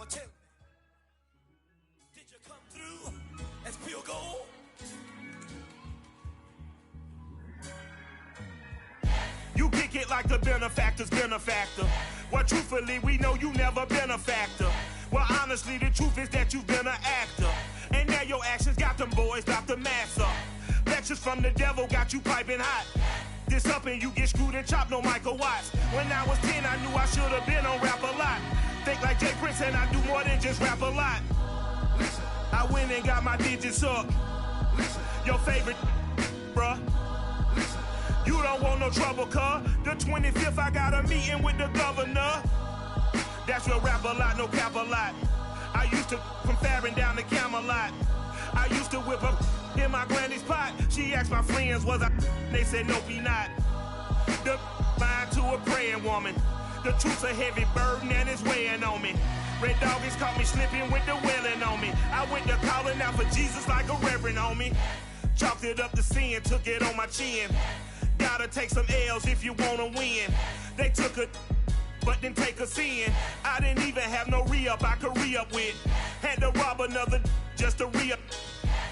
Well, tell me, did you come through as pure gold? You kick it like the benefactor's benefactor. Well, truthfully, we know you never been a factor. Well, honestly, the truth is that you've been an actor. And now your actions got them boys about to mass up. Lectures from the devil got you piping hot. This up and you get screwed and chopped, no Michael Watts. When I was 10, I knew I should have been on rap a lot. Think like Jay Prince and I do more than just rap a lot. Listen. I went and got my digits up. Listen. Your favorite, bruh. Listen. You don't want no trouble, cuz. The 25th, I got a meeting with the governor. That's real rap a lot, no cap a lot. I used to from Farron down to Camelot. I used to whip up in my granny's pot. She asked my friends, was I? They said, nope, he not. The line to a praying woman. The truth's a heavy burden and it's weighing on me. Red Doggies caught me slipping with the wailing on me. I went to calling out for Jesus like a reverend on me. Chalked it up to sin, took it on my chin. Gotta take some L's if you wanna win. They took a but didn't take a sin. I didn't even have no re-up I could re-up with. Had to rob another just to re-up.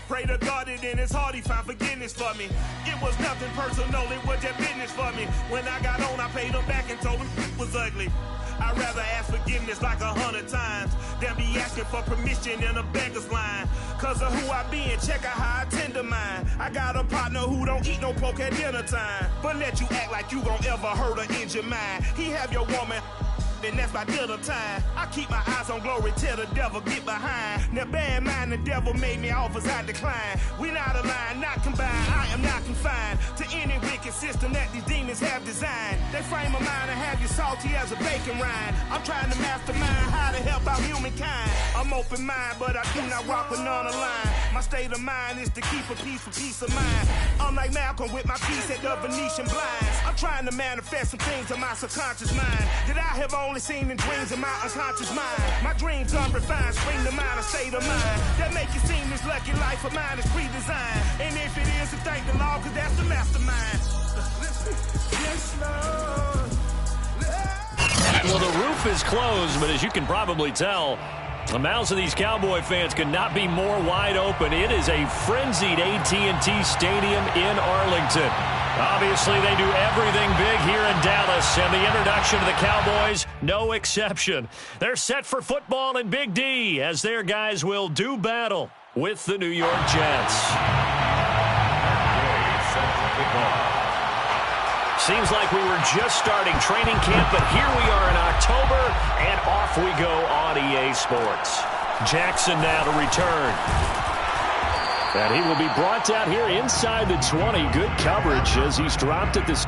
Pray to God that in his heart he found forgiveness for me. It was nothing personal, it was just business for me. When I got on, I paid him back and told him it was ugly. I'd rather ask forgiveness like 100 times than be asking for permission in a beggar's line. Cause of who I be and check out how I tend to mine. I got a partner who don't eat no pork at dinner time, but let you act like you gon' ever hurt or injure mine. He have your woman, and that's my dinner time. I keep my eyes on glory till the devil get behind. Now bad mind, the devil made me offers I decline. We not aligned, not combined, I am not confined to any wicked system that these demons have designed. They frame a mind and have you salty as a bacon rind. I'm trying to mastermind how to help out humankind. I'm open mind, but I do not walk with none aligned. My state of mind is to keep a peace for peace of mind. I'm like Malcolm with my piece at the Venetian blinds. I'm trying to manifest some things in my subconscious mind that I have only seen in dreams in my unconscious mind. My dreams are refined, spring to mind, a state of mind that make you seem this lucky life of mine is pre-designed. And if it is, then thank the Lord, cause that's the mastermind. Yes, Lord. Well, the roof is closed, but as you can probably tell, the mouths of these Cowboy fans could not be more wide open. It is a frenzied AT&T Stadium in Arlington. Obviously, they do everything big here in Dallas, and the introduction to the Cowboys, no exception. They're set for football in Big D as their guys will do battle with the New York Jets. Seems like we were just starting training camp, but here we are in October, and off we go on EA Sports. Jackson now to return. And he will be brought down here inside the 20. Good coverage as he's dropped at this.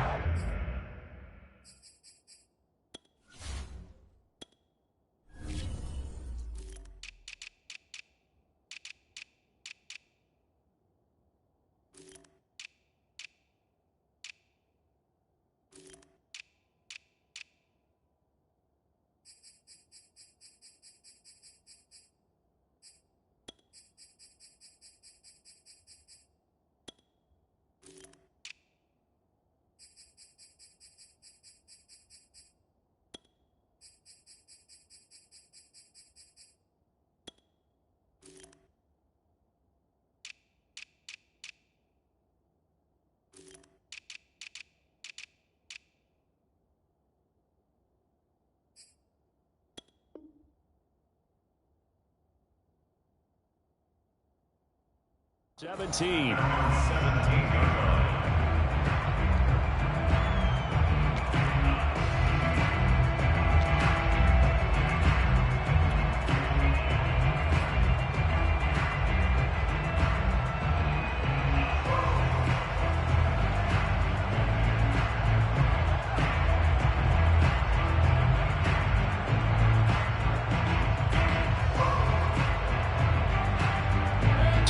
Seventeen.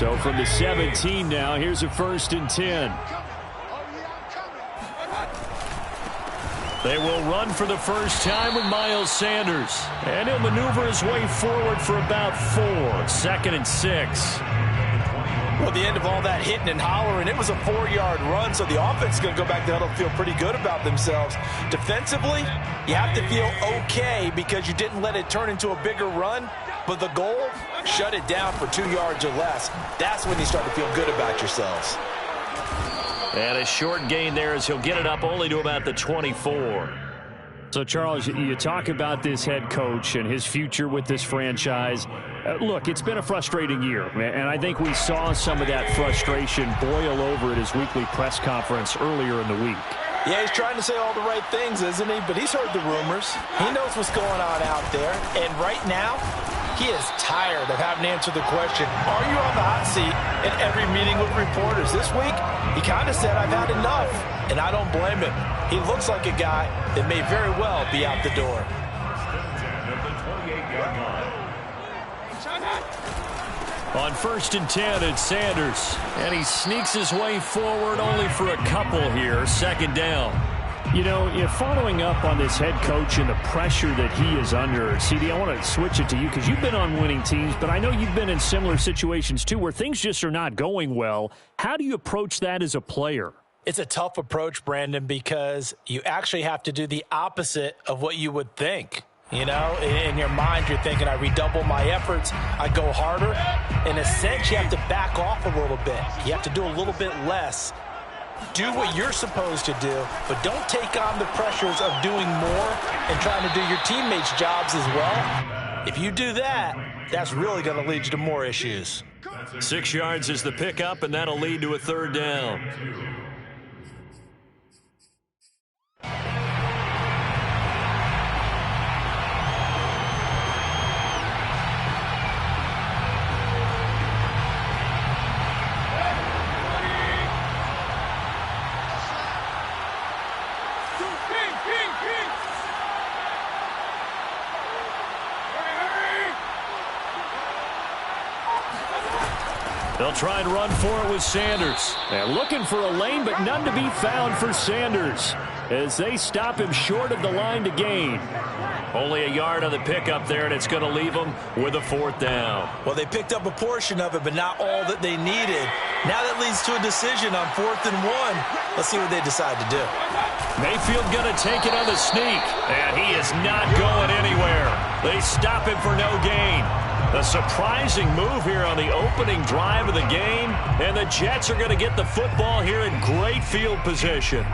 So from the 17 now, here's a 1st and 10. They will run for the first time with Miles Sanders. And he'll maneuver his way forward for about 4. 2nd and 6. Well, the end of all that hitting and hollering, it was a 4-yard run, so the offense is going to go back to huddle and feel pretty good about themselves. Defensively, you have to feel okay because you didn't let it turn into a bigger run, but the goal, shut it down for 2 yards or less. That's when you start to feel good about yourselves. And a short gain there as he'll get it up only to about the 24. So, Charles, you talk about this head coach and his future with this franchise. Look, it's been a frustrating year, and I think we saw some of that frustration boil over at his weekly press conference earlier in the week. Yeah, he's trying to say all the right things, isn't he? But he's heard the rumors. He knows what's going on out there. And right now, he is tired of having to answer the question, are you on the hot seat in every meeting with reporters? This week, he kind of said, I've had enough. And I don't blame him. He looks like a guy that may very well be out the door. On 1st and 10, it's Sanders. And he sneaks his way forward only for a couple here. 2nd down. You know, following up on this head coach and the pressure that he is under, CD, I want to switch it to you because you've been on winning teams, but I know you've been in similar situations too where things just are not going well. How do you approach that as a player? It's a tough approach, Brandon, because you actually have to do the opposite of what you would think. You know, in your mind, you're thinking, I redouble my efforts, I go harder. In a sense, you have to back off a little bit. You have to do a little bit less. Do what you're supposed to do, but don't take on the pressures of doing more and trying to do your teammates' jobs as well. If you do that, that's really going to lead you to more issues. 6 yards is the pickup, and that'll lead to a 3rd down. They'll try and run for it with Sanders. And looking for a lane, but none to be found for Sanders as they stop him short of the line to gain. Only a yard on the pickup there, and it's going to leave them with a 4th down. Well, they picked up a portion of it, but not all that they needed. Now that leads to a decision on 4th and 1. Let's see what they decide to do. Mayfield going to take it on the sneak, and he is not going anywhere. They stop him for no gain. A surprising move here on the opening drive of the game, and the Jets are going to get the football here in great field position.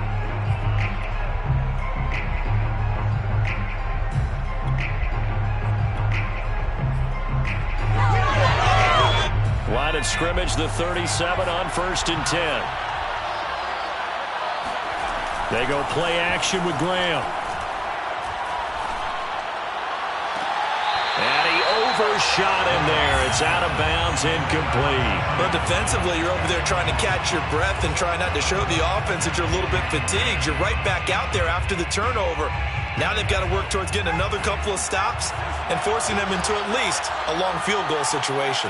Line of scrimmage, the 37 on 1st and 10. They go play action with Graham. Overshot him there. It's out of bounds, incomplete. But defensively, you're over there trying to catch your breath and try not to show the offense that you're a little bit fatigued. You're right back out there after the turnover. Now they've got to work towards getting another couple of stops and forcing them into at least a long field goal situation.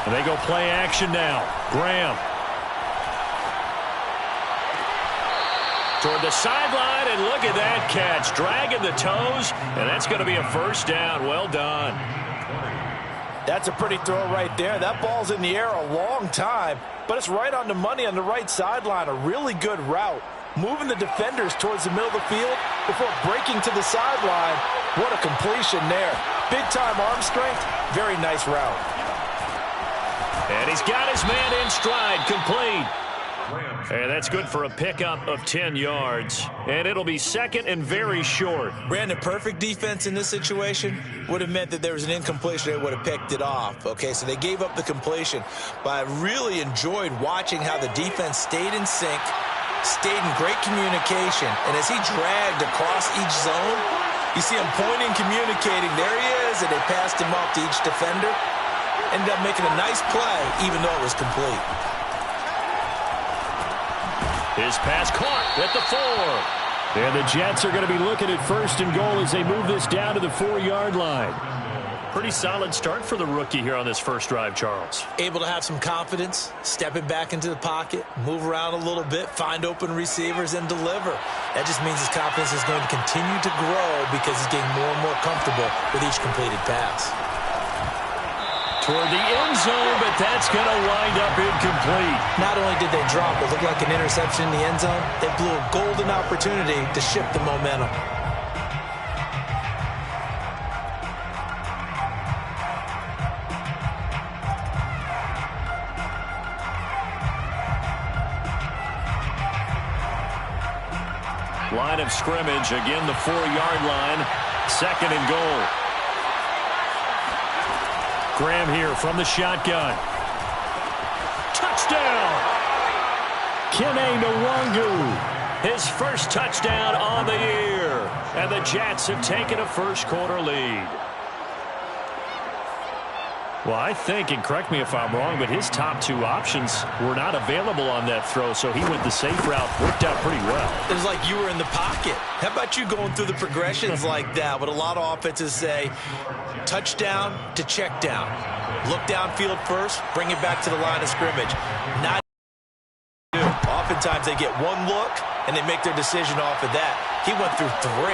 And they go play action now. Graham. Toward the sideline, and look at that catch. Dragging the toes, and that's going to be a 1st down. Well done. That's a pretty throw right there. That ball's in the air a long time, but it's right on the money on the right sideline. A really good route. Moving the defenders towards the middle of the field before breaking to the sideline. What a completion there. Big-time arm strength. Very nice route. And he's got his man in stride. Complete. And that's good for a pickup of 10 yards. And it'll be 2nd and very short. Brandon, perfect defense in this situation would have meant that there was an incompletion. They would have picked it off. Okay, so they gave up the completion. But I really enjoyed watching how the defense stayed in sync, stayed in great communication. And as he dragged across each zone, you see him pointing, communicating. There he is, and they passed him off to each defender. Ended up making a nice play, even though it was complete. His pass caught at the 4. And the Jets are going to be looking at 1st and goal as they move this down to the 4-yard line. Pretty solid start for the rookie here on this first drive, Charles. Able to have some confidence, stepping back into the pocket, move around a little bit, find open receivers, and deliver. That just means his confidence is going to continue to grow because he's getting more and more comfortable with each completed pass. toward the end zone, but that's going to wind up incomplete. Not only did they drop what looked like an interception in the end zone, they blew a golden opportunity to shift the momentum. Line of scrimmage, again the 4-yard line, 2nd and goal. Graham here from the shotgun. Touchdown! Kene Nwangu, his first touchdown on the year. And the Jets have taken a first-quarter lead. Well, I think, and correct me if I'm wrong, but his top 2 options were not available on that throw, so he went the safe route. Worked out pretty well. It was like you were in the pocket. How about you going through the progressions like that? What a lot of offenses say, touchdown to check down. Look downfield first, bring it back to the line of scrimmage. Not oftentimes they get one look, and they make their decision off of that. He went through 3.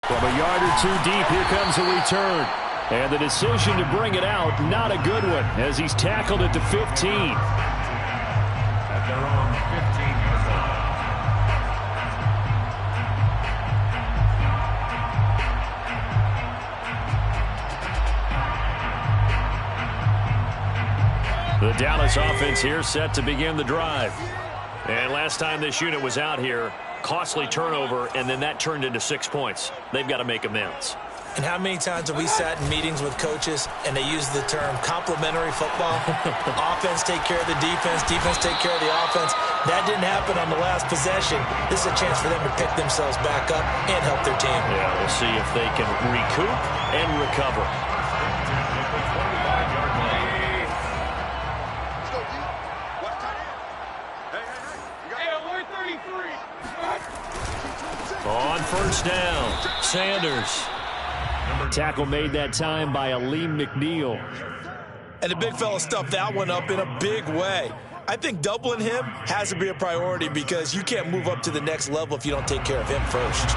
From a yard or 2 deep, here comes a return. And the decision to bring it out, not a good one, as he's tackled at the 15. At their own 15-yard line. The Dallas offense here set to begin the drive. And last time this unit was out here, costly turnover, and then that turned into 6 points. They've got to make amends. And how many times have we sat in meetings with coaches and they use the term complementary football? Offense take care of the defense, defense take care of the offense. That didn't happen on the last possession. This is a chance for them to pick themselves back up and help their team. Yeah, we'll see if they can recoup and recover. On first down, Sanders. Tackle made that time by Aleem McNeil. And the big fella stuffed that one up in a big way. I think doubling him has to be a priority because you can't move up to the next level if you don't take care of him first.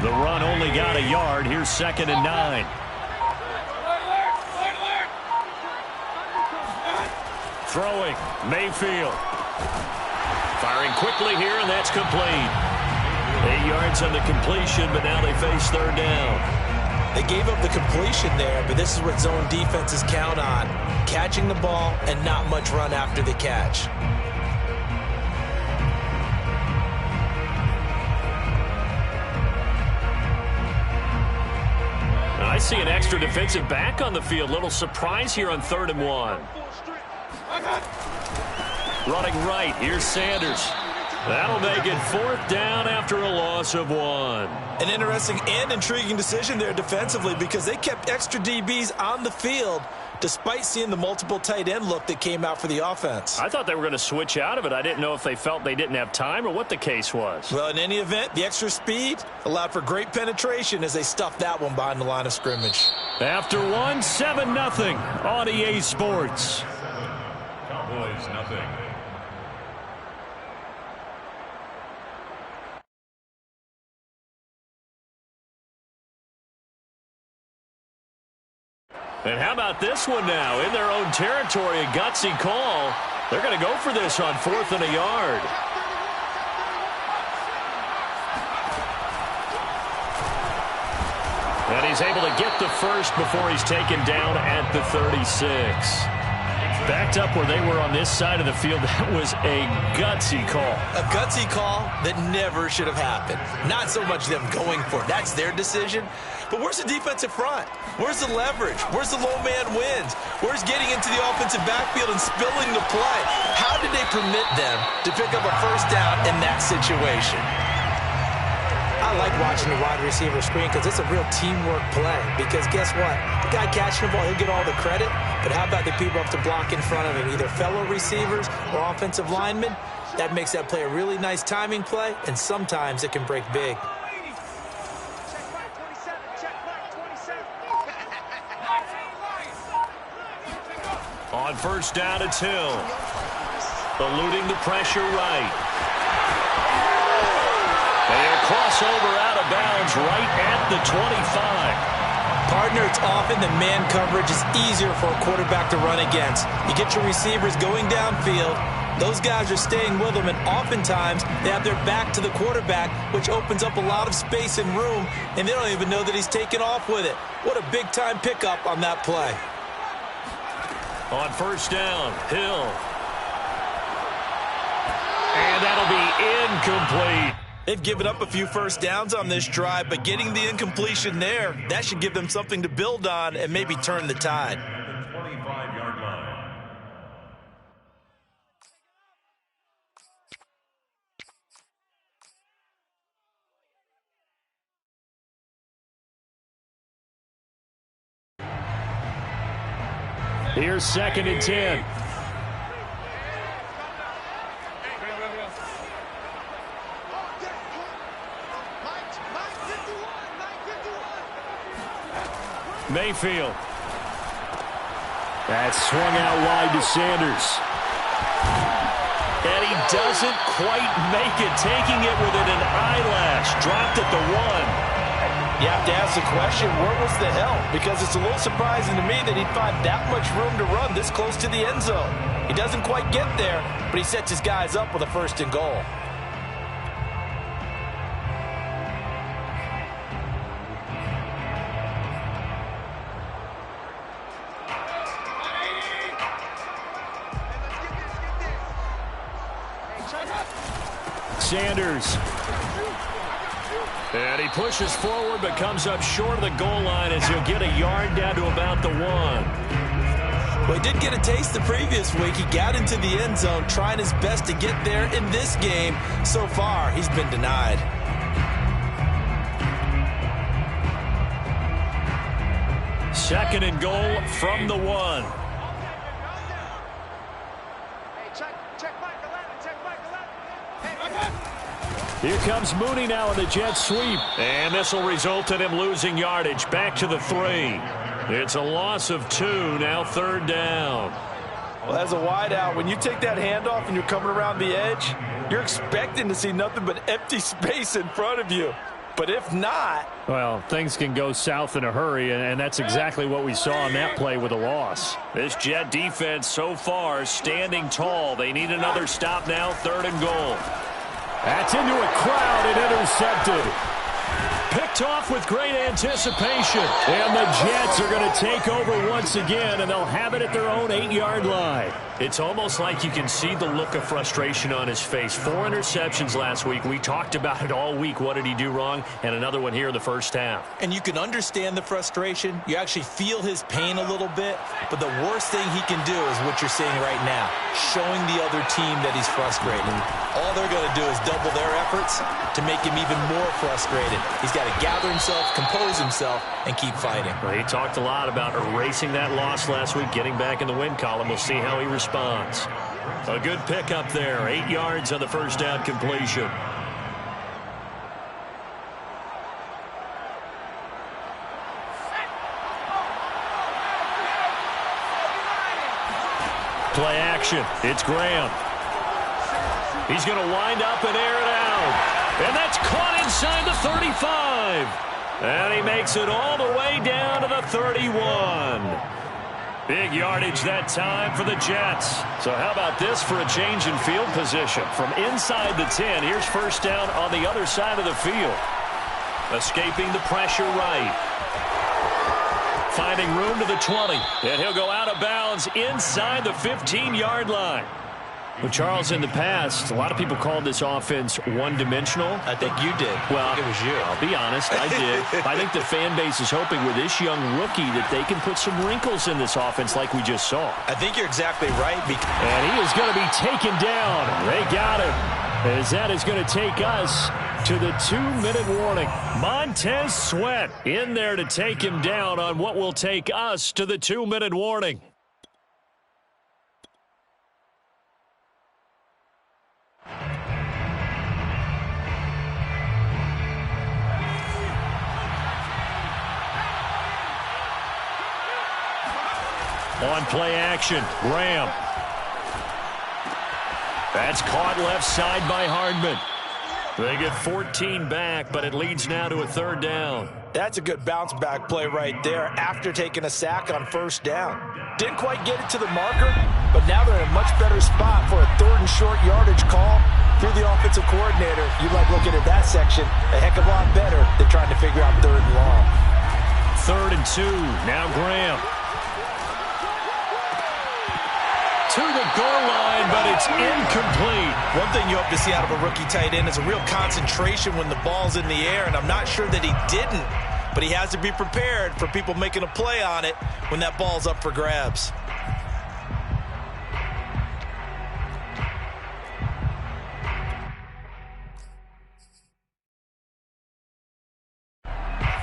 The run only got a yard. Here's 2nd and 9. Throwing, Mayfield. Firing quickly here, and that's complete. 8 yards on the completion, but now they face 3rd down. They gave up the completion there, but this is what zone defenses count on. Catching the ball and not much run after the catch. I see an extra defensive back on the field. Little surprise here on 3rd and 1. Running right. Here's Sanders. That'll make it 4th down after a loss of 1. An interesting and intriguing decision there defensively because they kept extra DBs on the field despite seeing the multiple tight end look that came out for the offense. I thought they were going to switch out of it. I didn't know if they felt they didn't have time or what the case was. Well, in any event, the extra speed allowed for great penetration as they stuffed that one behind the line of scrimmage. After 1, 7-0 on EA Sports. Cowboys, nothing. And how about this one now? In their own territory, a gutsy call. They're going to go for this on 4th and a yard. And he's able to get the first before he's taken down at the 36. Backed up where they were on this side of the field. That was a gutsy call. A gutsy call that never should have happened. Not so much them going for it. That's their decision. But where's the defensive front? Where's the leverage? Where's the low man wins? Where's getting into the offensive backfield and spilling the play? How did they permit them to pick up a first down in that situation? I like watching the wide receiver screen because it's a real teamwork play. Because guess what? The guy catching the ball, he'll get all the credit. But how about the people up to block in front of him, either fellow receivers or offensive linemen? That makes that play a really nice timing play, and sometimes it can break big. On first down, it's Hill. Eluding the pressure right. And a crossover out of bounds right at the 25. Partner, it's often that man coverage is easier for a quarterback to run against. You get your receivers going downfield. Those guys are staying with them, and oftentimes they have their back to the quarterback, which opens up a lot of space and room, and they don't even know that he's taken off with it. What a big-time pickup on that play. On first down, Hill. And that'll be incomplete. They've given up a few first downs on this drive, but getting the incompletion there, that should give them something to build on and maybe turn the tide. 25-yard line. Here's 2nd and 10. Mayfield. That's swung out wide to Sanders. And he doesn't quite make it, taking it within an eyelash. Dropped at the 1. You have to ask the question, where was the help? Because it's a little surprising to me that he'd find that much room to run this close to the end zone. He doesn't quite get there, but he sets his guys up with a 1st and goal. Sanders. And he pushes forward but comes up short of the goal line as he'll get a yard down to about the 1. Well, he did get a taste the previous week. He got into the end zone trying his best to get there in this game. So far, he's been denied. Second and goal from the 1. Here comes Mooney now in the jet sweep. And this will result in him losing yardage back to the 3. It's a loss of 2, now 3rd down. Well, as a wideout, when you take that handoff and you're coming around the edge, you're expecting to see nothing but empty space in front of you. But if not... Well, things can go south in a hurry, and that's exactly what we saw on that play with a loss. This Jet defense so far standing tall. They need another stop now, 3rd and goal. That's into a crowd and intercepted. Picked off with great anticipation. And the Jets are going to take over once again, and they'll have it at their own 8-yard line. It's almost like you can see the look of frustration on his face. 4 interceptions last week. We talked about it all week. What did he do wrong? And another one here in the first half. And you can understand the frustration. You actually feel his pain a little bit. But the worst thing he can do is what you're seeing right now, showing the other team that he's frustrated. All they're going to do is double their efforts to make him even more frustrated. He's got to gather himself, compose himself, and keep fighting. Well, he talked a lot about erasing that loss last week, getting back in the win column. We'll see how he responds. A good pickup there. 8 yards on the first down completion. Play action. It's Graham. He's going to wind up and air it out. And that's caught inside the 35. And he makes it all the way down to the 31. Big yardage that time for the Jets. So how about this for a change in field position? From inside the 10, here's first down on the other side of the field. Escaping the pressure right. Finding room to the 20. And he'll go out of bounds inside the 15-yard line. Well, Charles, in the past, a lot of people called this offense one-dimensional. I think you did. Well, I think it was you. I'll be honest, I did. I think the fan base is hoping with this young rookie that they can put some wrinkles in this offense like we just saw. I think you're exactly right. And he is going to be taken down. They got him. As that is going to take us to the 2-minute warning. Montez Sweat in there to take him down on what will take us to the 2-minute warning. On play action, Graham. That's caught left side by Hardman. They get 14 back, but it leads now to a 3rd down. That's a good bounce-back play right there after taking a sack on 1st down. Didn't quite get it to the marker, but now they're in a much better spot for a 3rd and short yardage call. Through the offensive coordinator, you like looking at that section a heck of a lot better than trying to figure out 3rd and long. 3rd and 2, now Graham. To the goal line, but it's incomplete. One thing you hope to see out of a rookie tight end is a real concentration when the ball's in the air, and I'm not sure that he didn't, but he has to be prepared for people making a play on it when that ball's up for grabs.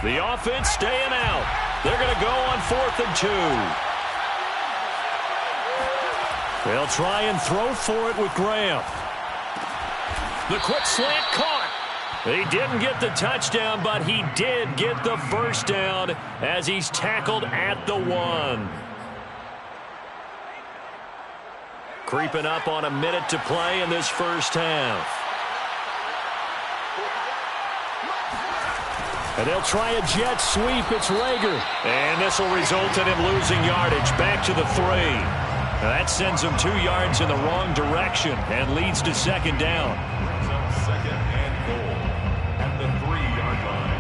The offense staying out. They're going to go on 4th and 2. They'll try and throw for it with Graham. The quick slant caught. He didn't get the touchdown, but he did get the 1st down as he's tackled at the 1. Creeping up on a minute to play in this 1st half. And they'll try a jet sweep. It's Rager. And this will result in him losing yardage back to the 3. That sends him 2 yards in the wrong direction and leads to 2nd down. 2nd and goal at the 3-yard line.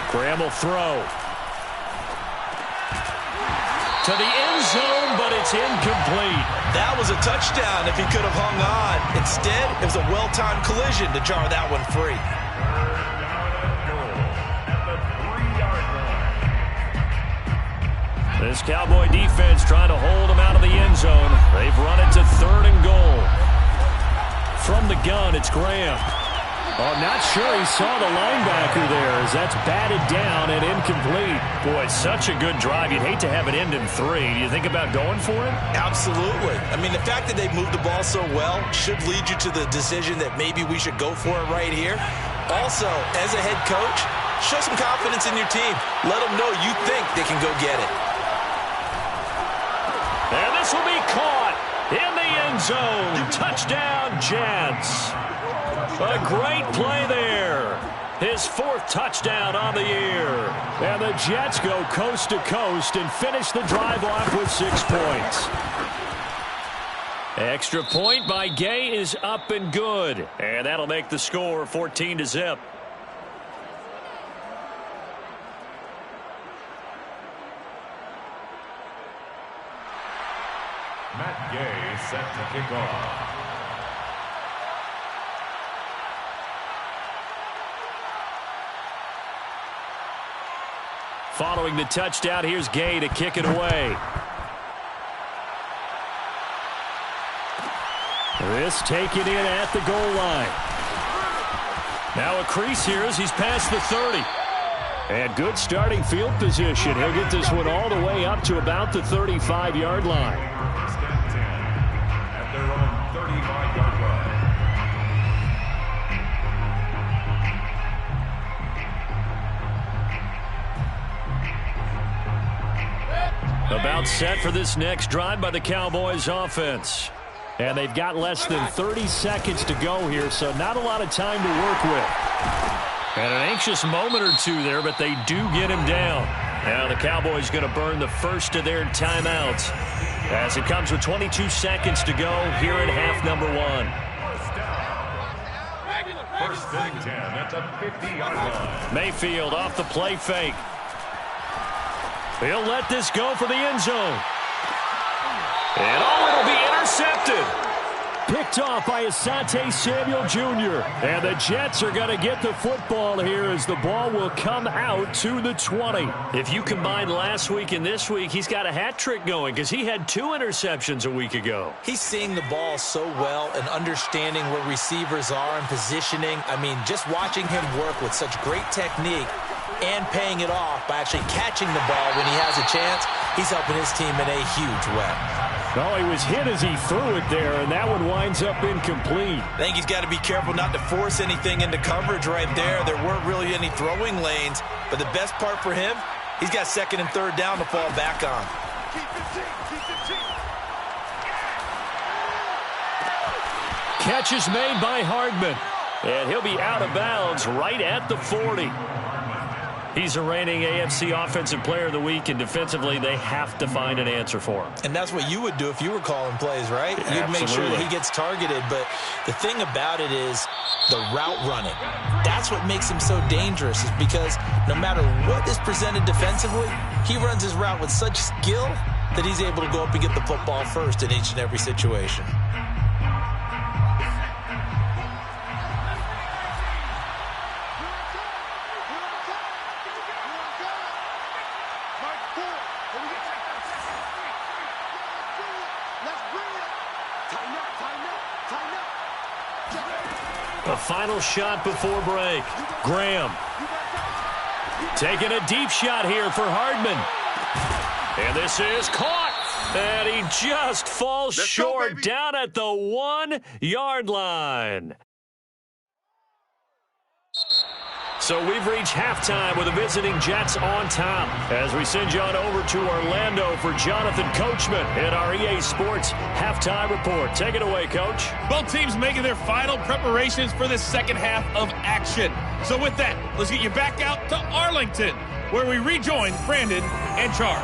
Graham will throw. To the end zone, but it's incomplete. That was a touchdown if he could have hung on. Instead, it was a well-timed collision to jar that one free. 3rd down and goal at the 3-yard line. This Cowboy defense trying to hold him out of the end zone. They've run it to 3rd and goal. From the gun, it's Graham. Oh, not sure he saw the linebacker there as that's batted down and incomplete. Boy, such a good drive. You'd hate to have it end in 3. Do you think about going for it? Absolutely. I mean, the fact that they've moved the ball so well should lead you to the decision that maybe we should go for it right here. Also, as a head coach, show some confidence in your team. Let them know you think they can go get it. And this will be caught in the end zone. Touchdown, Jets. A great play there. His 4th touchdown on the year. And the Jets go coast to coast and finish the drive off with 6 points. Extra point by Gay is up and good. And that'll make the score 14-0. Matt Gay set to kick off. Following the touchdown, here's Gay to kick it away. This taken in at the goal line. Now a crease here as he's past the 30. And good starting field position. He'll get this one all the way up to about the 35-yard line. 1st and 10 at their own 35-yard line. About set for this next drive by the Cowboys offense. And they've got less than 30 seconds to go here, so not a lot of time to work with. And an anxious moment or 2 there, but they do get him down. Now the Cowboys going to burn the first of their timeouts as it comes with 22 seconds to go here in half number 1. 1st and 10 at the 50-yard line. Mayfield off the play fake. He'll let this go for the end zone. And it'll be intercepted. picked off by Asante Samuel Jr. And the Jets are going to get the football here as the ball will come out to the 20. If you combine last week and this week, he's got a hat trick going because he had 2 interceptions a week ago. He's seeing the ball so well and understanding where receivers are and positioning. I mean, just watching him work with such great technique and paying it off by actually catching the ball when he has a chance, he's helping his team in a huge way. Well, he was hit as he threw it there, and that one winds up incomplete. I think he's got to be careful not to force anything into coverage right there. There weren't really any throwing lanes, but the best part for him, he's got 2nd and 3rd down to fall back on. Catch is made by Hardman, and he'll be out of bounds right at the 40. He's a reigning AFC Offensive Player of the Week, and defensively, they have to find an answer for him. And that's what you would do if you were calling plays, right? Yeah, you'd make sure that he gets targeted, but the thing about it is the route running. That's what makes him so dangerous, is because no matter what is presented defensively, he runs his route with such skill that he's able to go up and get the football first in each and every situation. A final shot before break. Graham taking a deep shot here for Hardman. And this is caught. And he just falls short down at the 1-yard line. So we've reached halftime with the visiting Jets on top as we send you on over to Orlando for Jonathan Coachman in our EA Sports Halftime Report. Take it away, Coach. Both teams making their final preparations for the second half of action. So with that, let's get you back out to Arlington, where we rejoin Brandon and Charles.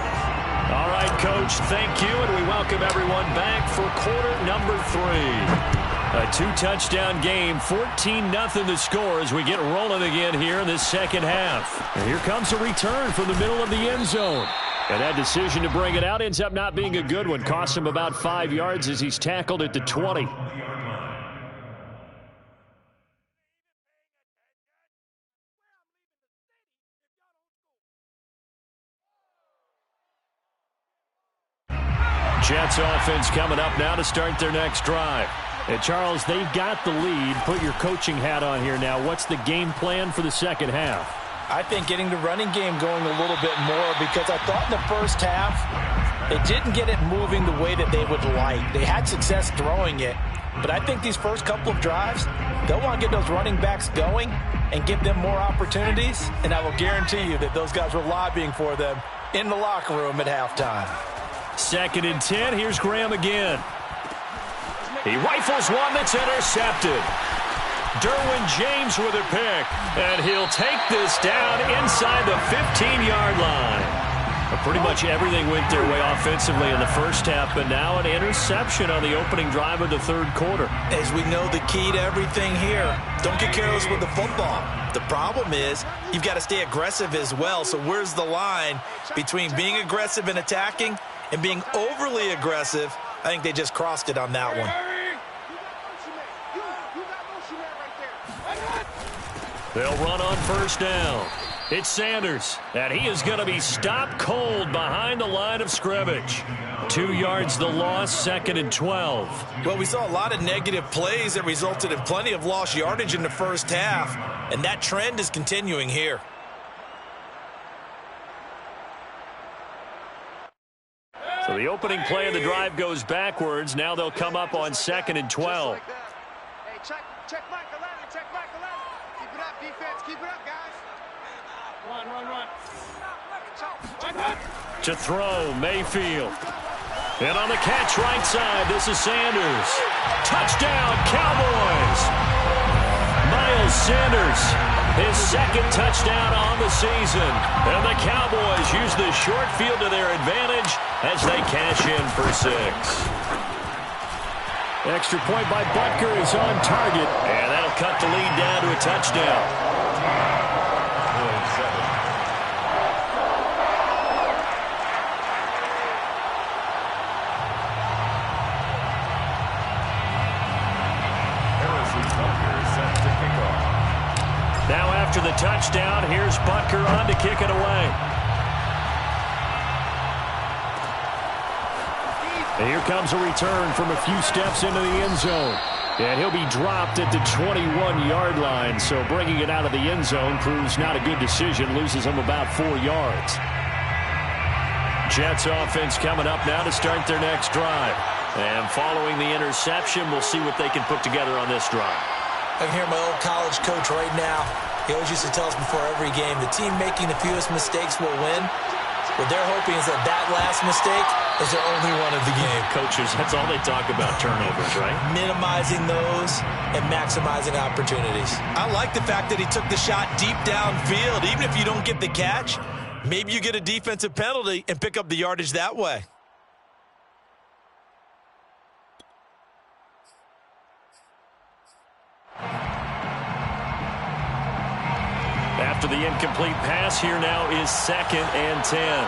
All right, Coach, thank you, and we welcome everyone back for quarter number 3. A 2-touchdown game, 14-0 the score as we get rolling again here in this second half. And here comes a return from the middle of the end zone. And that decision to bring it out ends up not being a good one. Cost him about 5 yards as he's tackled at the 20. Jets offense coming up now to start their next drive. And Charles, they've got the lead. Put your coaching hat on here now. What's the game plan for the second half? I think getting the running game going a little bit more, because I thought in the first half they didn't get it moving the way that they would like. They had success throwing it, but I think these first couple of drives, they'll want to get those running backs going and give them more opportunities, and I will guarantee you that those guys were lobbying for them in the locker room at halftime. 2nd and 10. Here's Graham again. He rifles one that's intercepted. Derwin James with a pick, and he'll take this down inside the 15-yard line. Pretty much everything went their way offensively in the first half, but now an interception on the opening drive of the third quarter. As we know, the key to everything here, don't get careless with the football. The problem is you've got to stay aggressive as well, so where's the line between being aggressive and attacking and being overly aggressive? I think they just crossed it on that one. They'll run on first down. It's Sanders, and he is going to be stopped cold behind the line of scrimmage. 2 yards the loss, 2nd and 12. Well, we saw a lot of negative plays that resulted in plenty of lost yardage in the first half, and that trend is continuing here. So the opening play of the drive goes backwards. Now they'll come up on 2nd and 12. Hey, check Mike 11, check Mike 11. Keep it up, defense, keep it up, guys. Run. To throw, Mayfield. And on the catch right side, this is Sanders. Touchdown, Cowboys! Miles Sanders, his 2nd touchdown on the season. And the Cowboys use the short field to their advantage as they cash in for 6. Extra point by Butker is on target, and that'll cut the lead down to a touchdown. after the touchdown. Here's Butker on to kick it away. And here comes a return from a few steps into the end zone. And he'll be dropped at the 21-yard line. So bringing it out of the end zone proves not a good decision. Loses him about 4 yards. Jets offense coming up now to start their next drive. And following the interception, we'll see what they can put together on this drive. I can hear my old college coach right now. He always used to tell us before every game, the team making the fewest mistakes will win. What they're hoping is that last mistake is their only one of the game. Coaches, that's all they talk about, turnovers, right? Minimizing those and maximizing opportunities. I like the fact that he took the shot deep downfield. Even if you don't get the catch, maybe you get a defensive penalty and pick up the yardage that way. After the incomplete pass, here now is 2nd and 10.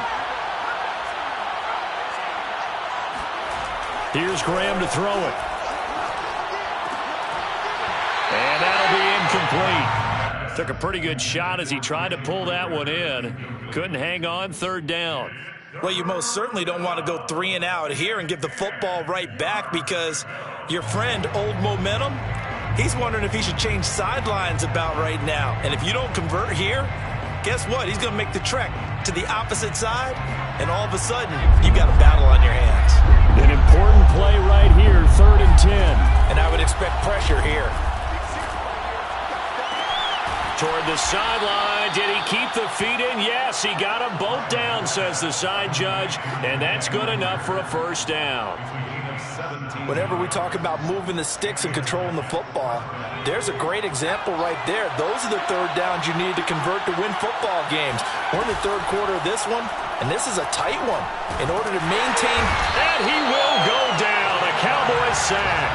Here's Graham to throw it. And that'll be incomplete. Took a pretty good shot as he tried to pull that one in. Couldn't hang on, 3rd down. Well, you most certainly don't want to go 3 and out here and give the football right back because your friend, Old Momentum, he's wondering if he should change sidelines about right now. And if you don't convert here, guess what? He's going to make the trek to the opposite side, and all of a sudden, you've got a battle on your hands. An important play right here, 3rd and 10. And I would expect pressure here. Toward the sideline. Did he keep the feet in? Yes, he got them both down, says the side judge, and that's good enough for a 1st down. Whenever we talk about moving the sticks and controlling the football, there's a great example right there. Those are the 3rd downs you need to convert to win football games. We're in the 3rd quarter of this one, and this is a tight one. In order to maintain... And he will go down. A Cowboy sack.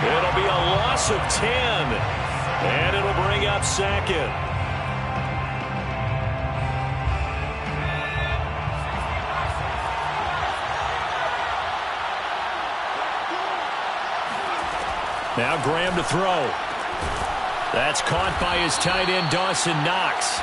It'll be a loss of 10, and it'll bring up 2nd. Now Graham to throw. That's caught by his tight end, Dawson Knox.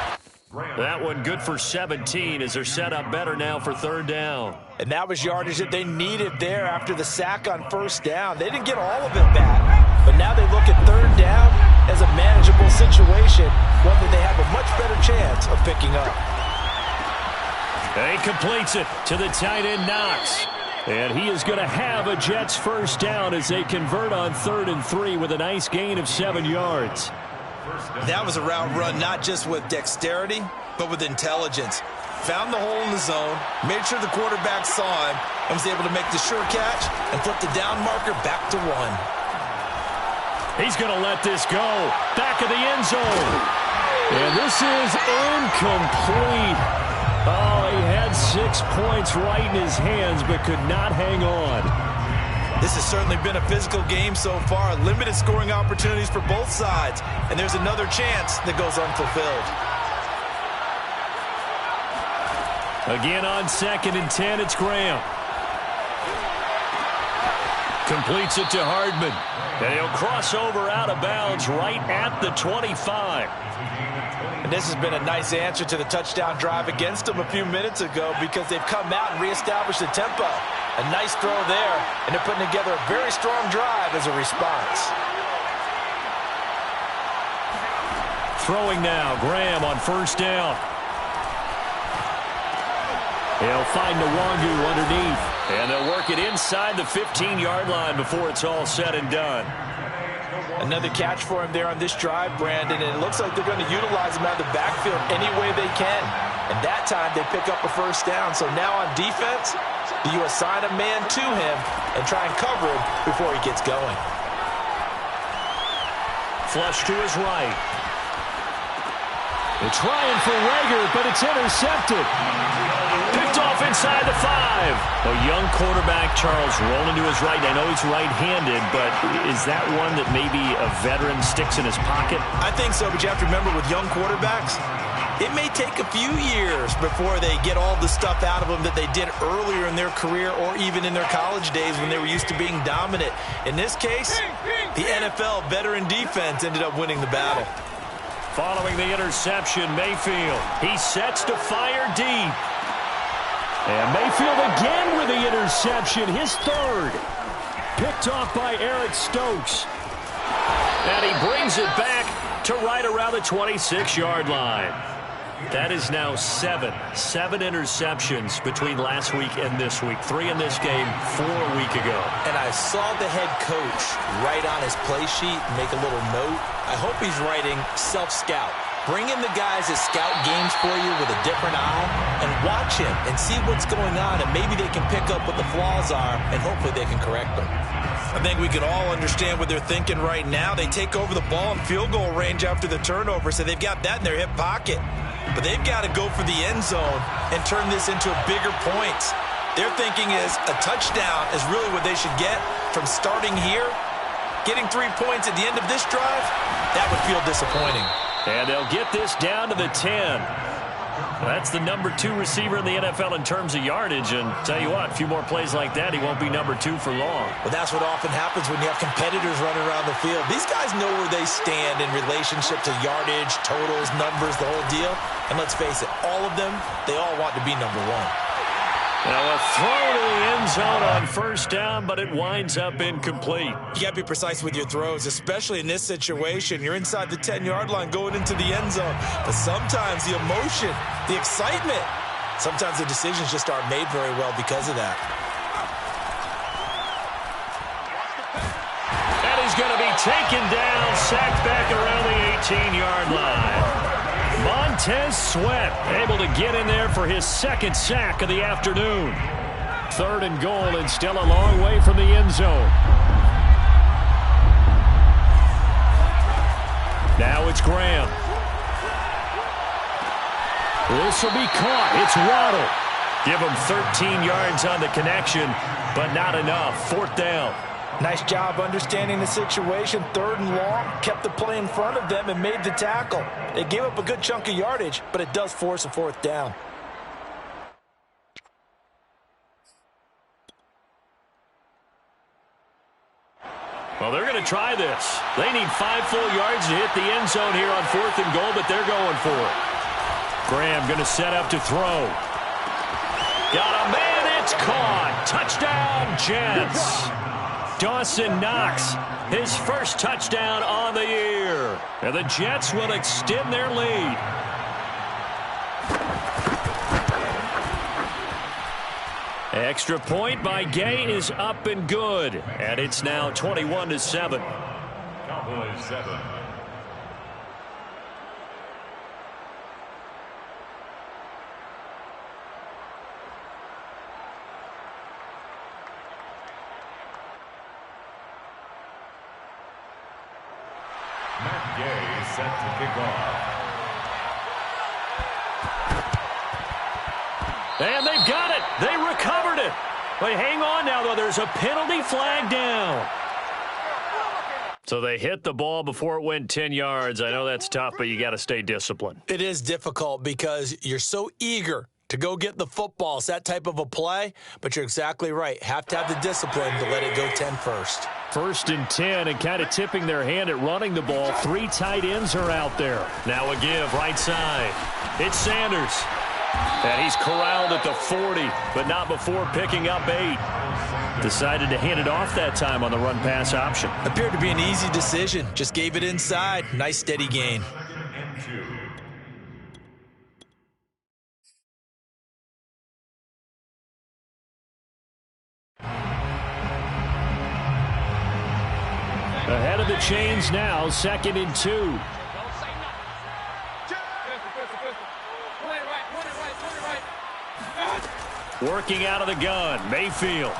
That one good for 17 as they're set up better now for 3rd down. And that was yardage that they needed there after the sack on 1st down. They didn't get all of it back, but now they look at 3rd down as a manageable situation, one that they have a much better chance of picking up. And he completes it to the tight end, Knox. And he is going to have a Jets 1st down as they convert on 3rd and 3 with a nice gain of 7 yards. That was a route run not just with dexterity, but with intelligence. Found the hole in the zone, made sure the quarterback saw him, and was able to make the sure catch and flip the down marker back to 1. He's going to let this go. Back of the end zone. And this is incomplete. Oh, he had 6 points right in his hands, but could not hang on. This has certainly been a physical game so far. Limited scoring opportunities for both sides. And there's another chance that goes unfulfilled. Again on 2nd and 10, it's Graham. Completes it to Hardman. And he'll cross over out of bounds right at the 25. And this has been a nice answer to the touchdown drive against them a few minutes ago because they've come out and reestablished the tempo. A nice throw there, and they're putting together a very strong drive as a response. Throwing now, Graham on 1st down. He'll find Nwangu underneath, and they'll work it inside the 15-yard line before it's all said and done. Another catch for him there on this drive, Brandon, and it looks like they're going to utilize him out of the backfield any way they can. And that time they pick up a 1st down. So now on defense, you assign a man to him and try and cover him before he gets going. Flush to his right. They're trying for Reagor, but it's intercepted. Picked off inside the 5. A young quarterback, Charles, rolling to his right. I know he's right-handed, but is that one that maybe a veteran sticks in his pocket? I think so, but you have to remember with young quarterbacks, it may take a few years before they get all the stuff out of them that they did earlier in their career or even in their college days when they were used to being dominant. In this case, the NFL veteran defense ended up winning the battle. Following the interception, Mayfield. He sets to fire deep. And Mayfield again with the interception, his third. Picked off by Eric Stokes. And he brings it back to right around the 26-yard line. That is now seven interceptions between last week and this week. 3 in this game, 4 a week ago. And I saw the head coach write on his play sheet, make a little note. I hope he's writing self-scout. Bring in the guys that scout games for you with a different eye and watch him and see what's going on, and maybe they can pick up what the flaws are, and hopefully they can correct them. I think we can all understand what they're thinking right now. They take over the ball in field goal range after the turnover, so they've got that in their hip pocket. But they've got to go for the end zone and turn this into a bigger point. Their thinking is a touchdown is really what they should get from starting here. Getting 3 points at the end of this drive, that would feel disappointing. And they'll get this down to the 10. That's the number 2 receiver in the NFL in terms of yardage. And tell you what, a few more plays like that, he won't be number 2 for long. Well, that's what often happens when you have competitors running around the field. These guys know where they stand in relationship to yardage, totals, numbers, the whole deal. And let's face it, all of them, they all want to be number 1. Now a throw to the end zone on first down, but it winds up incomplete. You got to be precise with your throws, especially in this situation. You're inside the 10-yard line going into the end zone. But sometimes the emotion, the excitement, sometimes the decisions just aren't made very well because of that. That is going to be taken down, sacked back around the 18-yard line. Montez Sweat able to get in there for his second sack of the afternoon. 3rd and goal, and still a long way from the end zone. Now it's Graham. This will be caught. It's Waddle. Give him 13 yards on the connection, but not enough. 4th down. Nice job understanding the situation. 3rd and long, kept the play in front of them and made the tackle. They gave up a good chunk of yardage, but it does force a 4th down. Well, they're going to try this. They need 5 full yards to hit the end zone here on 4th and goal, but they're going for it. Graham going to set up to throw. Got a man, it's caught. Touchdown, Jets. Dawson Knox, his first touchdown on the year. And the Jets will extend their lead. Extra point by Gay is up and good. And it's now 21-7. Cowboys 7. Matt Gay set to kick off. And they've got it. They recovered it. But hang on now, though. There's a penalty flag down. So they hit the ball before it went 10 yards. I know that's tough, but you got to stay disciplined. It is difficult because you're so eager to go get the football. It's that type of a play, but you're exactly right. Have to have the discipline to let it go 10 first. 1st and 10, and kind of tipping their hand at running the ball. 3 tight ends are out there. Now a give, right side. It's Sanders. And he's corralled at the 40, but not before picking up 8. Decided to hand it off that time on the run-pass option. Appeared to be an easy decision. Just gave it inside. Nice steady gain. Ahead of the chains now, 2nd and 2. Working out of the gun, Mayfield.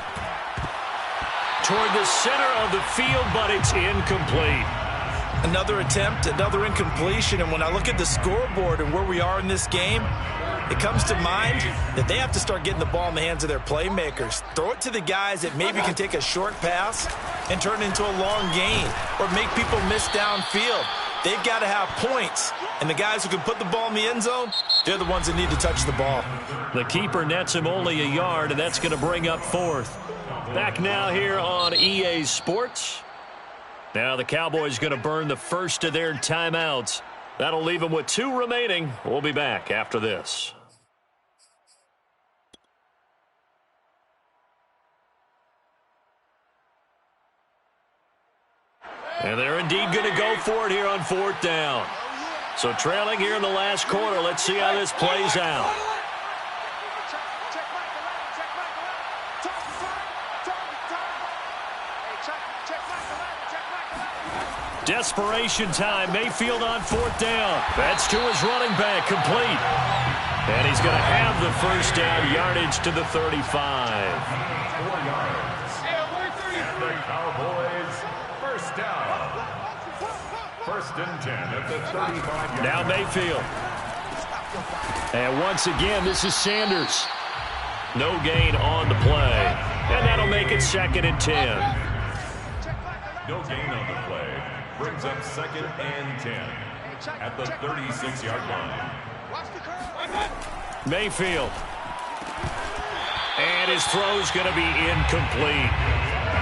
Toward the center of the field, but it's incomplete. Another attempt, another incompletion, and when I look at the scoreboard and where we are in this game, it comes to mind that they have to start getting the ball in the hands of their playmakers. Throw it to the guys that maybe can take a short pass and turn it into a long gain or make people miss downfield. They've got to have points, and the guys who can put the ball in the end zone, they're the ones that need to touch the ball. The keeper nets him only a yard, and that's going to bring up 4th. Back now here on EA Sports. Now the Cowboys going to burn the first of their timeouts That'll leave him with 2 remaining. We'll be back after this. And they're indeed going to go for it here on 4th down. So trailing here in the last quarter. Let's see how this plays out. Desperation time. Mayfield on 4th down. That's to his running back. Complete. And he's going to have the first down, yardage to the 35. 4 yards. And the Cowboys first down. 1st and 10 at the 35-yard. Now Mayfield. And once again, this is Sanders. No gain on the play. And that'll make it 2nd and 10. No gain on the play. Brings up 2nd and 10 at the 36-yard line. Mayfield. And his throw's going to be incomplete.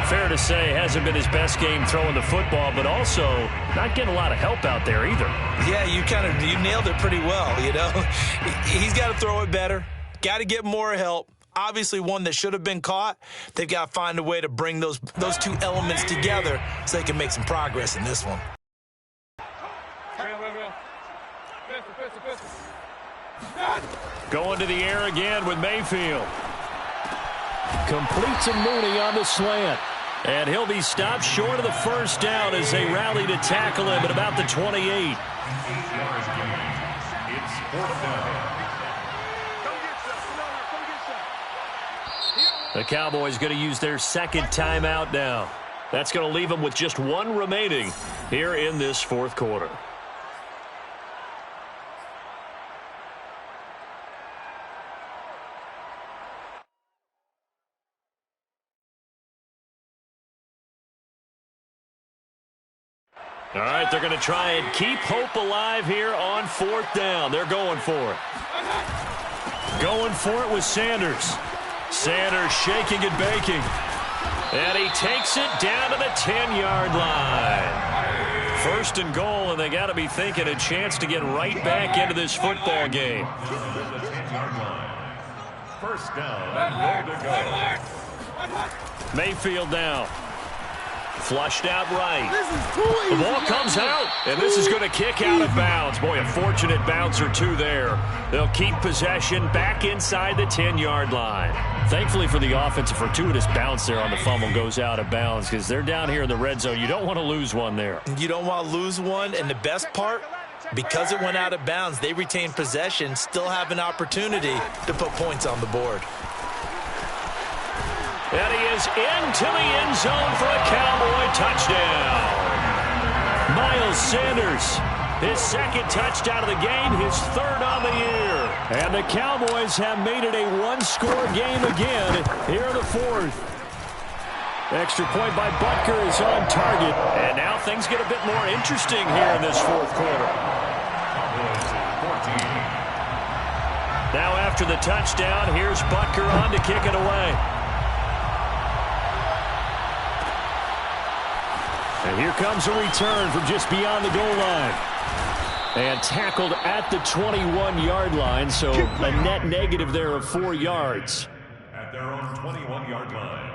Fair to say, hasn't been his best game throwing the football, but also not getting a lot of help out there either. Yeah, you nailed it pretty well, you know. He's got to throw it better. Got to get more help. Obviously one that should have been caught. They've got to find a way to bring those 2 elements together so they can make some progress in this one. Going to the air again with Mayfield. Completes a Mooney on the slant. And he'll be stopped short of the first down as they rally to tackle him at about the 28. 8 yards gain. It's 4th down. The Cowboys going to use their 2nd timeout now. That's going to leave them with just 1 remaining here in this 4th quarter. All right, they're going to try and keep hope alive here on 4th down. They're going for it. Going for it with Sanders. Sanders shaking and baking. And he takes it down to the 10-yard line. 1st and goal, and they got to be thinking a chance to get right back into this football game. 1st down and goal to go. Mayfield down. Flushed out right. The ball comes out, and this is going to kick out of bounds. Boy, a fortunate bounce or 2 there. They'll keep possession back inside the 10-yard line. Thankfully for the offense, a fortuitous bounce there on the fumble goes out of bounds because they're down here in the red zone. You don't want to lose one there. You don't want to lose one, and the best part, because it went out of bounds, they retain possession, still have an opportunity to put points on the board. And he is into the end zone for a Cowboy touchdown. Miles Sanders, his 2nd touchdown of the game, his 3rd on the year. And the Cowboys have made it a 1-score game again here in the 4th. Extra point by Butker is on target. And now things get a bit more interesting here in this 4th quarter. Now after the touchdown, here's Butker on to kick it away. And here comes a return from just beyond the goal line. And tackled at the 21-yard line, so a net negative there of 4 yards. At their own 21-yard line.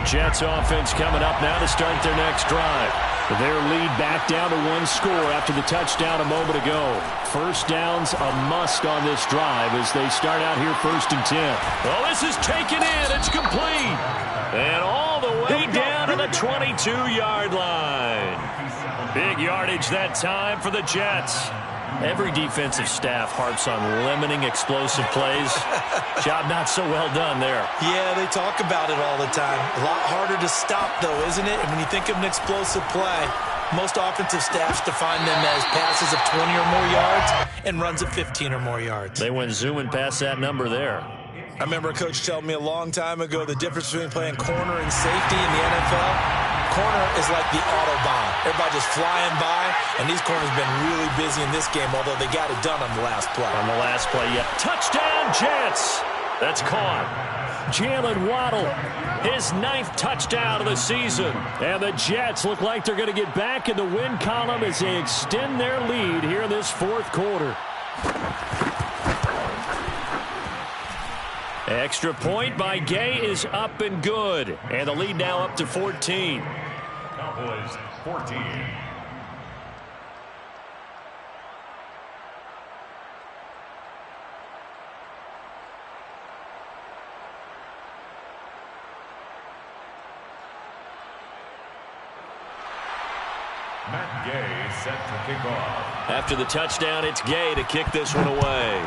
Jets offense coming up now to start their next drive. Their lead back down to 1 score after the touchdown a moment ago. 1st down's a must on this drive as they start out here 1st and 10. Well, this is taken in. It's complete. And all the way down to the 22-yard line. Big yardage that time for the Jets. Every defensive staff harps on limiting explosive plays. Job not so well done there. Yeah, they talk about it all the time. A lot harder to stop, though, isn't it? And when you think of an explosive play, most offensive staffs define them as passes of 20 or more yards and runs of 15 or more yards. They went zooming past that number there. I remember a coach telling me a long time ago the difference between playing corner and safety in the NFL. Corner is like the Autobahn. Everybody just flying by, and these corners have been really busy in this game, although they got it done on the last play. On the last play, yeah. Touchdown, Jets! That's caught. Jalen Waddle, his 9th touchdown of the season. And the Jets look like they're going to get back in the win column as they extend their lead here in this 4th quarter. Extra point by Gay is up and good. And the lead now up to 14. Cowboys 14. Matt Gay set to kick off. After the touchdown, it's Gay to kick this one away.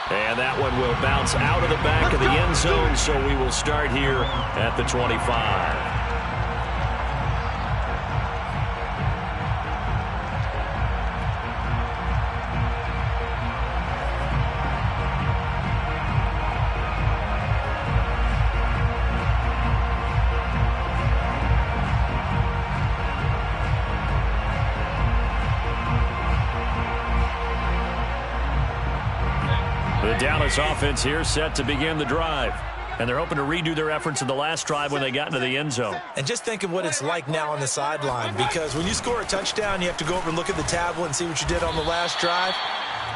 And that one will bounce out of the back of the end zone, so we will start here at the 25. The Dallas offense here set to begin the drive. And they're hoping to redo their efforts in the last drive when they got into the end zone. And just think of what it's like now on the sideline, because when you score a touchdown, you have to go over and look at the tablet and see what you did on the last drive.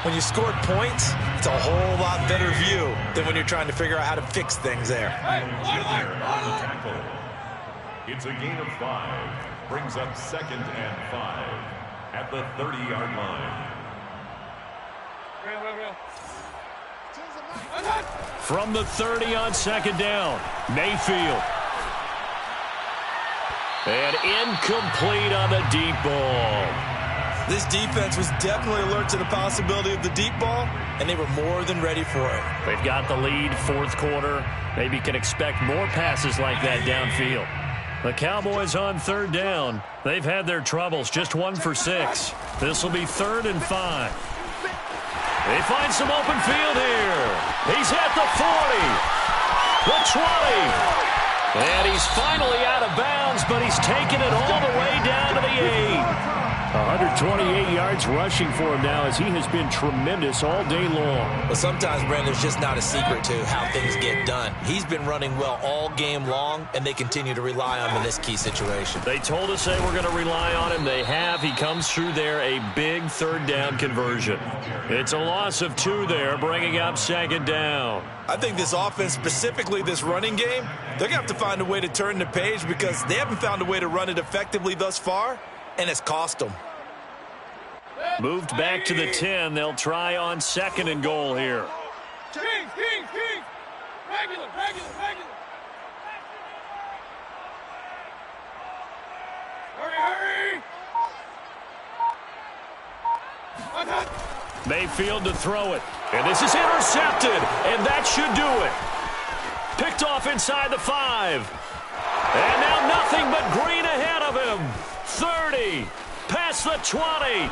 When you scored points, it's a whole lot better view than when you're trying to figure out how to fix things there. It's a gain of 5. Brings up 2nd and 5 at the 30-yard line. From the 30 on 2nd down, Mayfield. And incomplete on the deep ball. This defense was definitely alert to the possibility of the deep ball, and they were more than ready for it. They've got the lead, 4th quarter. Maybe can expect more passes like that downfield. The Cowboys on 3rd down. They've had their troubles, just 1 for 6. This will be 3rd and 5. They find some open field here. He's at the 40, the 20, and he's finally out of bounds, but he's taken it all the way down to the 8. 128 yards rushing for him now as he has been tremendous all day long. But sometimes, Brandon, there's just not a secret to how things get done. He's been running well all game long, and they continue to rely on him in this key situation. They told us they were going to rely on him. They have. He comes through there, a big 3rd down conversion. It's a loss of 2 there, bringing up 2nd down. I think this offense, specifically this running game, they're going to have to find a way to turn the page because they haven't found a way to run it effectively thus far, and it's cost them. Moved back to the 10. They'll try on 2nd and goal here. Kings! Regular! Hurry! Mayfield to throw it. And this is intercepted. And that should do it. Picked off inside the 5. And now nothing but green ahead of him. 30. Past the 20.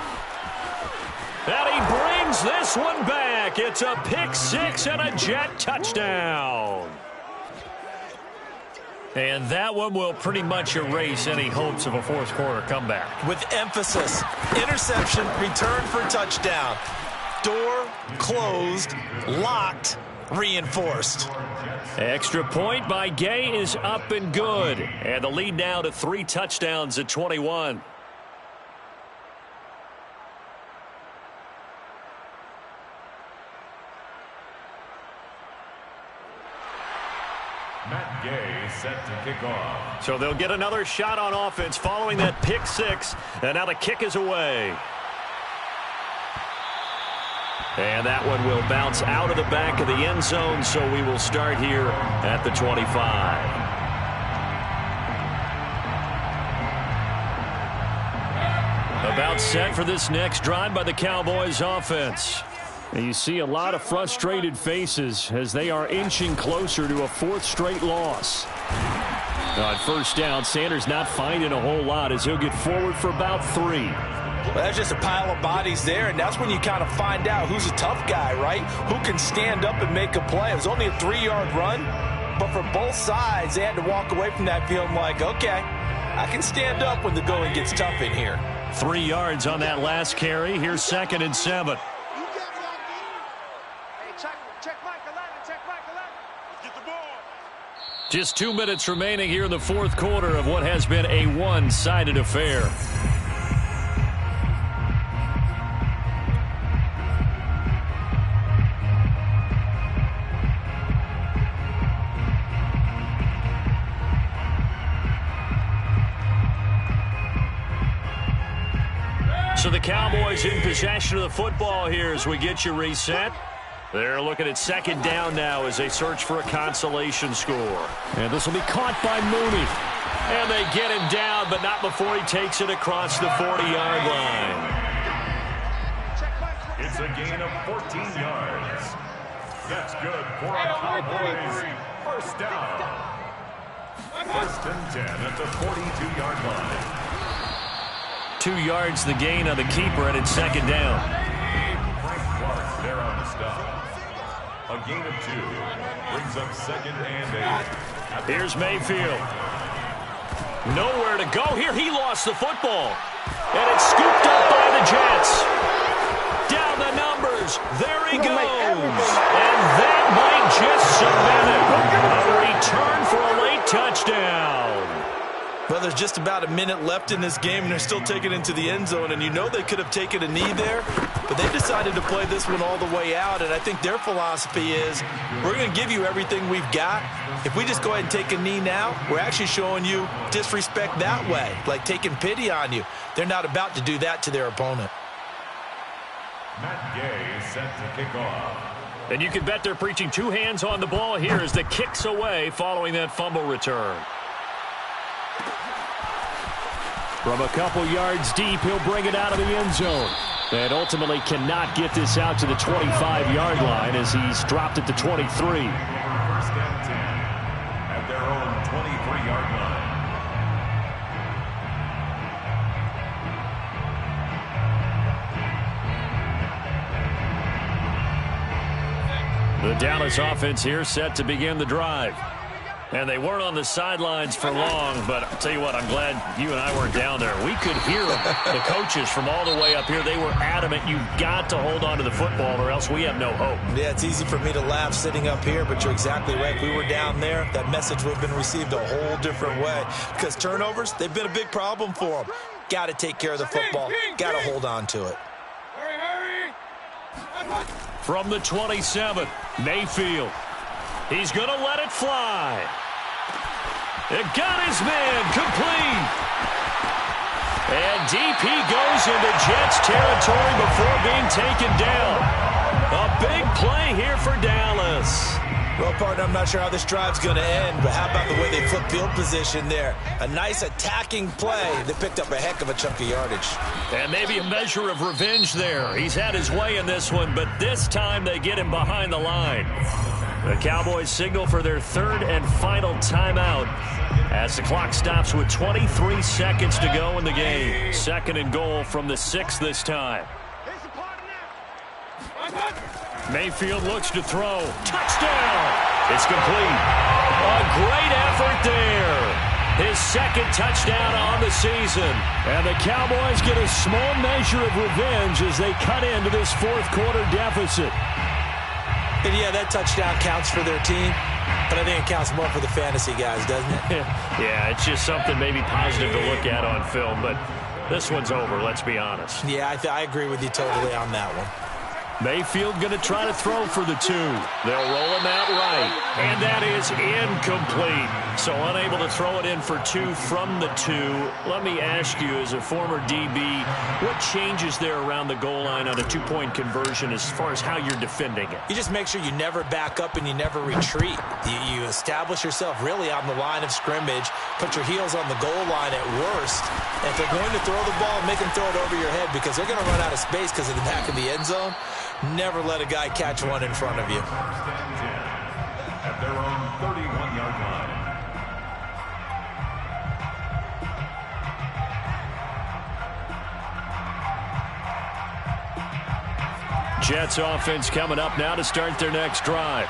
And he brings this one back. It's a pick 6 and a Jet touchdown. And that one will pretty much erase any hopes of a 4th quarter comeback. With emphasis, interception, return for touchdown. Door closed, locked, reinforced. Extra point by Gay is up and good. And the lead now to 3 touchdowns at 21. Matt Gay set to kick off. So they'll get another shot on offense following that pick 6. And now the kick is away. And that one will bounce out of the back of the end zone, so we will start here at the 25. About set for this next drive by the Cowboys offense. And you see a lot of frustrated faces as they are inching closer to a 4th straight loss. Now at 1st down, Sanders not finding a whole lot as he'll get forward for about 3. Well, that's just a pile of bodies there, and that's when you kind of find out who's a tough guy, right? Who can stand up and make a play. It was only a 3-yard run, but for both sides, they had to walk away from that feeling like, okay, I can stand up when the going gets tough in here. 3 yards on that last carry. Here's 2nd and 7. Just 2 minutes remaining here in the fourth quarter of what has been a one-sided affair. So the Cowboys in possession of the football here as we get you reset. They're looking at second down now as they search for a consolation score. And this will be caught by Mooney. And they get him down, but not before he takes it across the 40-yard line. It's a gain of 14 yards. That's good for a Cowboys first down. First and 10 at the 42-yard line. 2 yards the gain on the keeper, and it's second down. Frank Clark there on the stop. A gain of 2 brings up second and 8. Here's Mayfield. Nowhere to go. Here he lost the football. And it's scooped up by the Jets. Down the numbers. There he goes. And that might just submit it. A return for a late touchdown. Well, there's just about a minute left in this game, and they're still taking it into the end zone. And you know they could have taken a knee there, but they decided to play this one all the way out. And I think their philosophy is, we're going to give you everything we've got. If we just go ahead and take a knee now, we're actually showing you disrespect that way, like taking pity on you. They're not about to do that to their opponent. Matt Gay is set to kick off. And you can bet they're preaching 2 hands on the ball here as the kick's away following that fumble return. From a couple yards deep, he'll bring it out of the end zone. And ultimately cannot get this out to the 25-yard line as he's dropped it to 23. First and 10 at their own 23-yard line. The Dallas offense here set to begin the drive. And they weren't on the sidelines for long, but I'll tell you what, I'm glad you and I weren't down there. We could hear them, the coaches from all the way up here. They were adamant, you've got to hold on to the football or else we have no hope. Yeah, it's easy for me to laugh sitting up here, but you're exactly right. If we were down there, that message would have been received a whole different way. Because turnovers, they've been a big problem for them. Got to take care of the football. Got to hold on to it. From the 27, Mayfield. He's going to let it fly. It got his man complete. And DP goes into Jets territory before being taken down. A big play here for Dallas. Well, partner, I'm not sure how this drive's going to end, but how about the way they flip field position there? A nice attacking play that picked up a heck of a chunk of yardage. And maybe a measure of revenge there. He's had his way in this one, but this time they get him behind the line. The Cowboys signal for their third and final timeout as the clock stops with 23 seconds to go in the game. Second and goal from the 6 this time. Mayfield looks to throw. Touchdown! It's complete. A great effort there. His second touchdown on the season. And the Cowboys get a small measure of revenge as they cut into this fourth quarter deficit. And yeah, that touchdown counts for their team, but I think it counts more for the fantasy guys, doesn't it? Yeah, it's just something maybe positive to look at on film, but this one's over, let's be honest. Yeah, I agree with you totally on that one. Mayfield going to try to throw for the 2. They'll roll him out right, and that is incomplete. So unable to throw it in for 2 from the 2. Let me ask you, as a former DB, what changes there around the goal line on a 2-point conversion as far as how you're defending it? You just make sure you never back up and you never retreat. You establish yourself really on the line of scrimmage, put your heels on the goal line at worst, and if they're going to throw the ball, make them throw it over your head because they're going to run out of space because of the back of the end zone. Never let a guy catch one in front of you. At their own 31-yard line. Jets offense coming up now to start their next drive.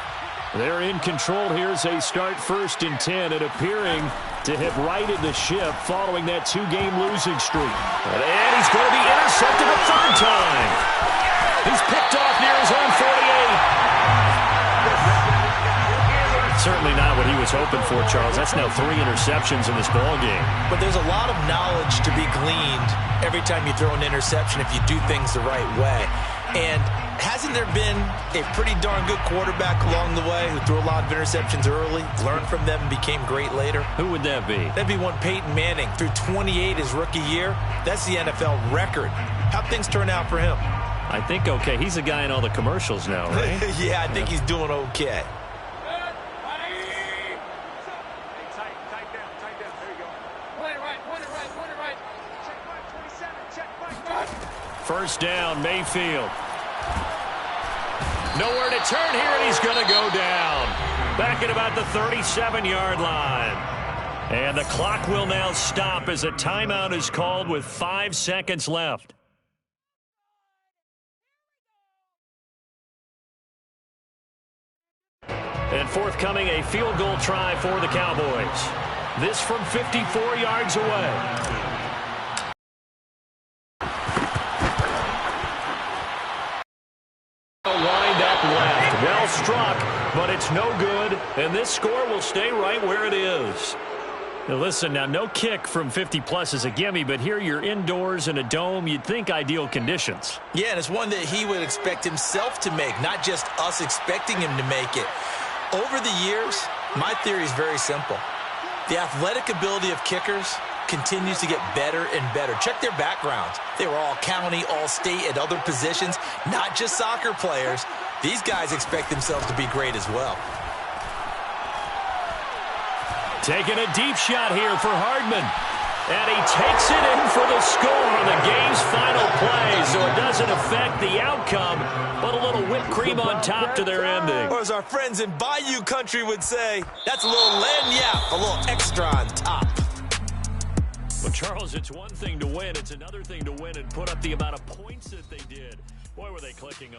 They're in control here as they start 1st and 10 and appearing to have righted the ship following that 2-game losing streak. And he's going to be intercepted a 3rd time. He's picked off near his own 48. Certainly not what he was was hoping for, Charles. That's now 3 interceptions in this ballgame. But there's a lot of knowledge to be gleaned every time you throw an interception if you do things the right way. And hasn't there been a pretty darn good quarterback along the way who threw a lot of interceptions early, learned from them, and became great later? Who would that be? That'd be one Peyton Manning. Threw 28 his rookie year. That's the NFL record. How'd things turn out for him? I think okay. He's a guy in all the commercials now, right? Yeah, I think he's doing okay. First down, Mayfield. Nowhere to turn here, and he's going to go down. Back at about the 37-yard line. And the clock will now stop as a timeout is called with 5 seconds left. And forthcoming, a field goal try for the Cowboys. This from 54 yards away. Wind up left. Well struck, but it's no good. And this score will stay right where it is. Now listen, now no kick from 50-plus is a gimme, but here you're indoors in a dome. You'd think ideal conditions. Yeah, and it's one that he would expect himself to make, not just us expecting him to make it. Over the years, my theory is very simple. The athletic ability of kickers continues to get better and better. Check their backgrounds. They were all county, all state, at other positions, not just soccer players. These guys expect themselves to be great as well. Taking a deep shot here for Hardman. And he takes it in for the score on the game's final play, so it doesn't affect the outcome, but a little whipped cream on top to their ending. Or as our friends in Bayou Country would say, that's a little lagniappe, a little extra on top. Well, Charles, it's one thing to win. It's another thing to win and put up the amount of points that they did. Boy, were they clicking on.